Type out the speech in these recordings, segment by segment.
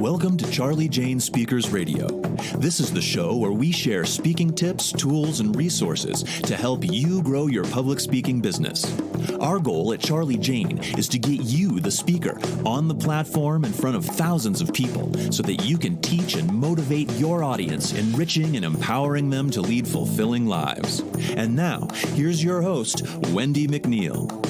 Welcome to Charli Jane Speakers Radio. This is the show where we share speaking tips, tools, and resources to help you grow your public speaking business. Our goal at Charli Jane is to get you, the speaker, on the platform in front of thousands of people so that you can teach and motivate your audience, enriching and empowering them to lead fulfilling lives. And now, here's your host, Wendi McNeil.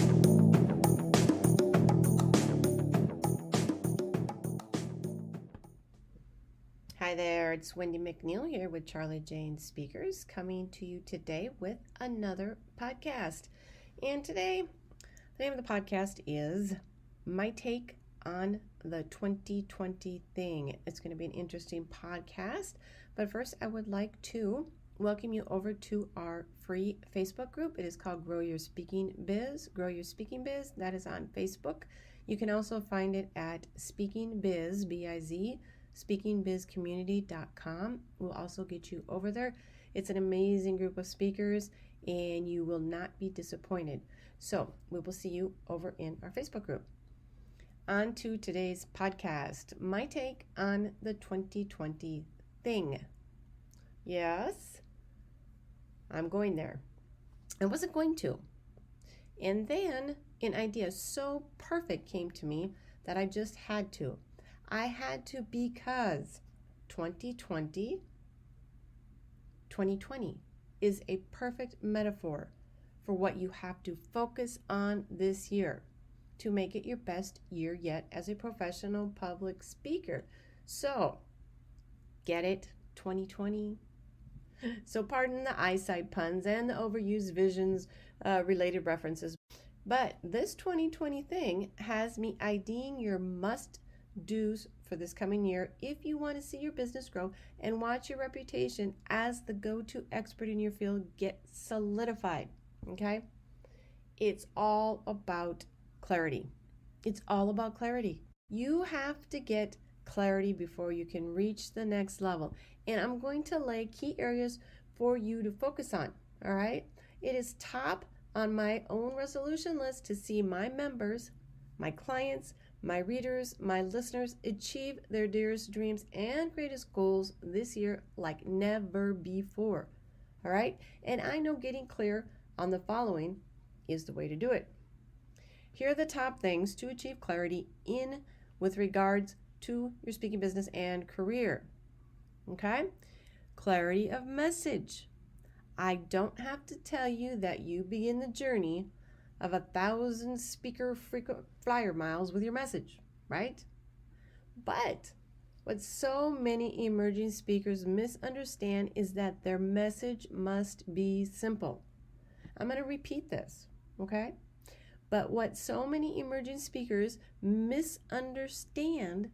Hi there, it's Wendi McNeil here with Charli Jane Speakers, coming to you today with another podcast. And today, the name of the podcast is My Take on the 2020 Thing. It's going to be an interesting podcast, but first I would like to welcome you over to our free Facebook group. It is called Grow Your Speaking Biz. Grow Your Speaking Biz. That is on Facebook. You can also find it at Speaking Biz, B-I-Z, speakingbizcommunity.com will also get you over there. It's an amazing group of speakers and you will not be disappointed. So we will see you over in our Facebook group. On to today's podcast, my take on the 2020 thing. Yes, I'm going there. I wasn't going to. And then an idea so perfect came to me that I just had to. I had to because 2020 is a perfect metaphor for what you have to focus on this year to make it your best year yet as a professional public speaker. So, get it? 2020? So pardon the eyesight puns and the overused visions related references. But this 2020 thing has me IDing your must-dos for this coming year if you want to see your business grow and watch your reputation as the go-to expert in your field get solidified. Okay? It's all about clarity. It's all about clarity. You have to get clarity before you can reach the next level. And I'm going to lay key areas for you to focus on. All right? It is top on my own resolution list to see my members, my clients, my readers, my listeners achieve their dearest dreams and greatest goals this year like never before. All right? And I know getting clear on the following is the way to do it. Here are the top things to achieve clarity in with regards to your speaking business and career. Okay? Clarity of message. I don't have to tell you that you begin the journey of 1,000 speaker frequent flyer miles with your message, right? But what so many emerging speakers misunderstand is that their message must be simple. I'm going to repeat this, okay? But what so many emerging speakers misunderstand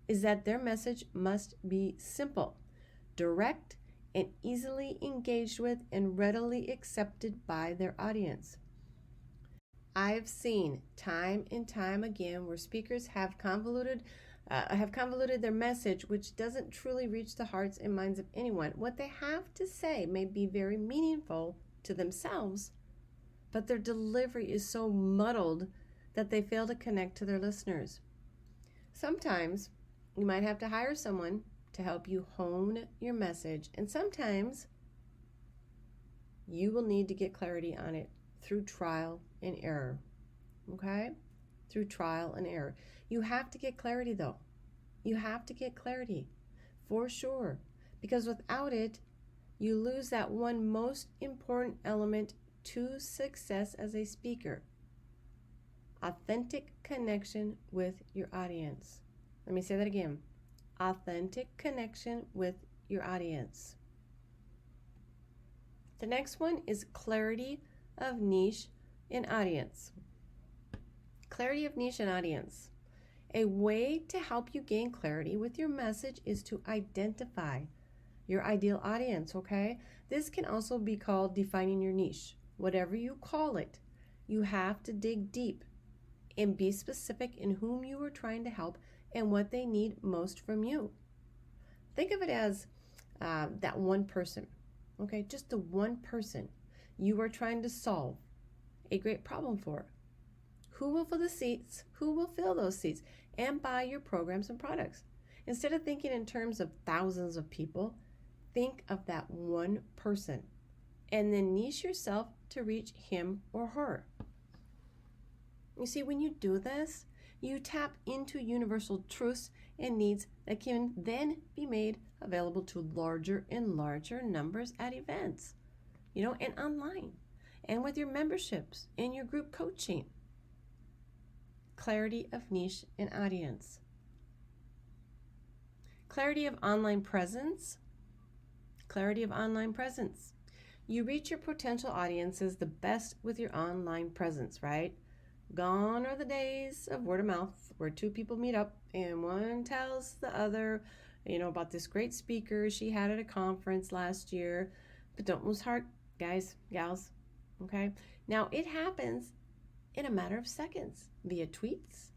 is that their message must be simple, direct, and easily engaged with and readily accepted by their audience. I've seen time and time again where speakers have convoluted their message, which doesn't truly reach the hearts and minds of anyone. What they have to say may be very meaningful to themselves, but their delivery is so muddled that they fail to connect to their listeners. Sometimes you might have to hire someone to help you hone your message, and sometimes you will need to get clarity on it through trial and error. Okay? Through trial and error. You have to get clarity though. You have to get clarity for sure, because without it, you lose that one most important element to success as a speaker. Authentic connection with your audience. Let me say that again. Authentic connection with your audience. The next one is clarity of niche and audience. Clarity of niche and audience. A way to help you gain clarity with your message is to identify your ideal audience, okay? This can also be called defining your niche. Whatever you call it, you have to dig deep and be specific in whom you are trying to help and what they need most from you. Think of it as that one person, okay? Just the one person you are trying to solve a great problem for. Who will fill the seats? Who will fill those seats and buy your programs and products? Instead of thinking in terms of thousands of people, think of that one person and then niche yourself to reach him or her. You see, when you do this, you tap into universal truths and needs that can then be made available to larger and larger numbers at events, and online, and with your memberships and your group coaching. Clarity of niche and audience. Clarity of online presence. Clarity of online presence. You reach your potential audiences the best with your online presence, right? Gone are the days of word of mouth where two people meet up and one tells the other, about this great speaker she had at a conference last year. But don't lose heart, guys, gals, okay? Now, it happens in a matter of seconds via tweets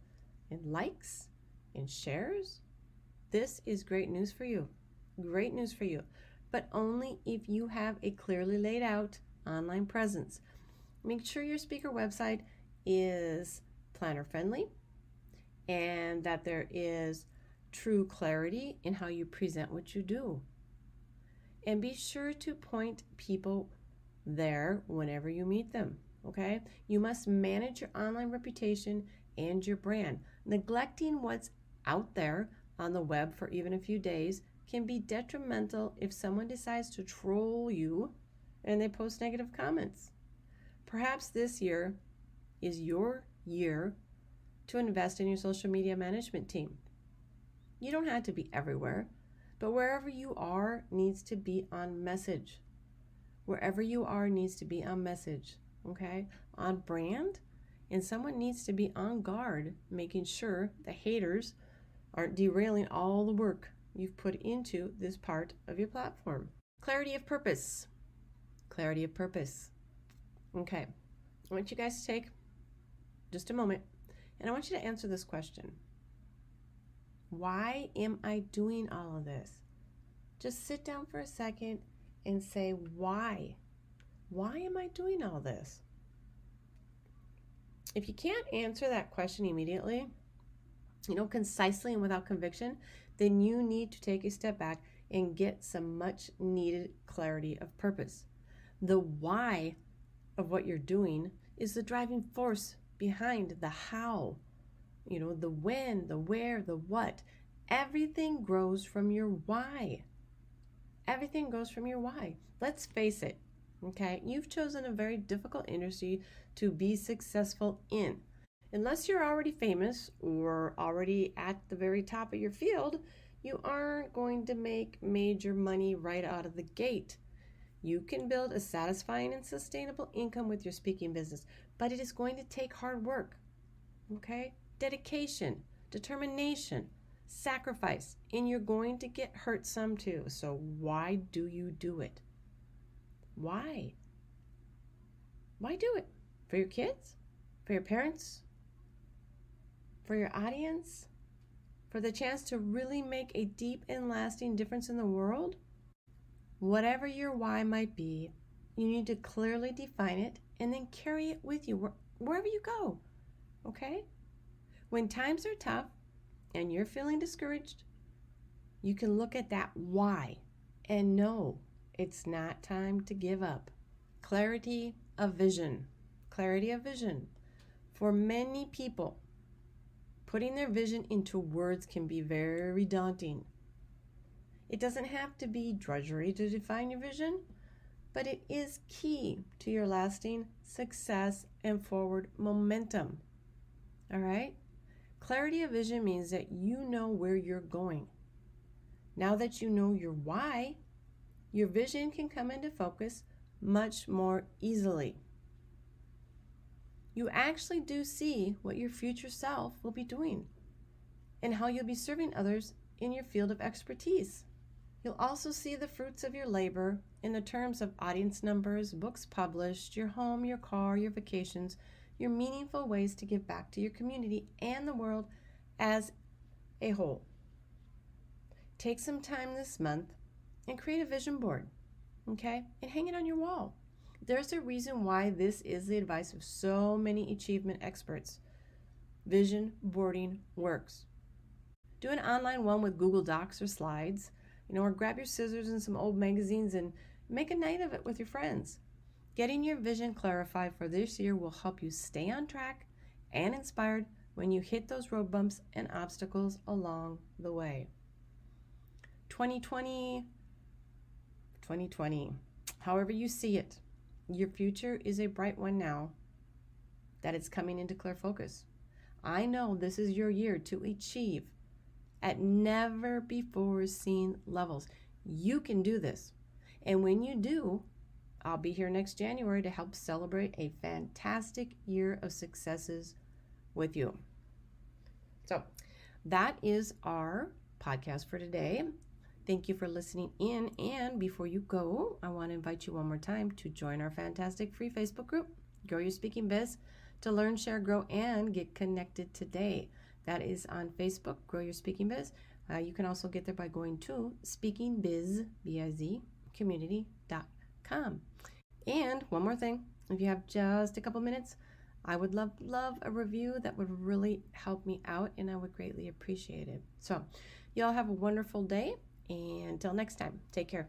and likes and shares. This is great news for you. Great news for you. But only if you have a clearly laid out online presence. Make sure your speaker website is planner friendly and that there is true clarity in how you present what you do. And be sure to point people there whenever you meet them, okay? You must manage your online reputation and your brand. Neglecting what's out there on the web for even a few days can be detrimental if someone decides to troll you and they post negative comments. Perhaps this year is your year to invest in your social media management team. You don't have to be everywhere, but wherever you are needs to be on message. Wherever you are needs to be on message, okay? On brand, and someone needs to be on guard, making sure the haters aren't derailing all the work you've put into this part of your platform. Clarity of purpose. Clarity of purpose. Okay, I want you guys to take just a moment, and I want you to answer this question. Why am I doing all of this? Just sit down for a second and say, why? Why am I doing all this? If you can't answer that question immediately, concisely and without conviction, then you need to take a step back and get some much needed clarity of purpose. The why of what you're doing is the driving force behind the how, the when, the where, the what. Everything grows from your why. Everything goes from your why. Let's face it, okay? You've chosen a very difficult industry to be successful in. Unless you're already famous or already at the very top of your field, you aren't going to make major money right out of the gate. You can build a satisfying and sustainable income with your speaking business, but it is going to take hard work, okay? Dedication, determination, sacrifice, and you're going to get hurt some too. So why do you do it? Why? Why do it? For your kids? For your parents? For your audience? For the chance to really make a deep and lasting difference in the world? Whatever your why might be, you need to clearly define it and then carry it with you wherever you go, okay? When times are tough and you're feeling discouraged, you can look at that why and know it's not time to give up. Clarity of vision. Clarity of vision. For many people, putting their vision into words can be very daunting. It doesn't have to be drudgery to define your vision, but it is key to your lasting success and forward momentum. All right? Clarity of vision means that you know where you're going. Now that you know your why, your vision can come into focus much more easily. You actually do see what your future self will be doing and how you'll be serving others in your field of expertise. You'll also see the fruits of your labor in the terms of audience numbers, books published, your home, your car, your vacations, your meaningful ways to give back to your community and the world as a whole. Take some time this month and create a vision board, okay? And hang it on your wall. There's a reason why this is the advice of so many achievement experts. Vision boarding works. Do an online one with Google Docs or slides, or grab your scissors and some old magazines and make a night of it with your friends. Getting your vision clarified for this year will help you stay on track and inspired when you hit those road bumps and obstacles along the way. 2020, however you see it, your future is a bright one now that it's coming into clear focus. I know this is your year to achieve at never before seen levels. You can do this. And when you do, I'll be here next January to help celebrate a fantastic year of successes with you. So that is our podcast for today. Thank you for listening in. And before you go, I want to invite you one more time to join our fantastic free Facebook group, Grow Your Speaking Biz, to learn, share, grow, and get connected today. That is on Facebook, Grow Your Speaking Biz. You can also get there by going to speakingbiz, B-I-Z, community.com. And one more thing, if you have just a couple minutes, I would love a review. That would really help me out, and I would greatly appreciate it. So y'all have a wonderful day, and until next time, take care.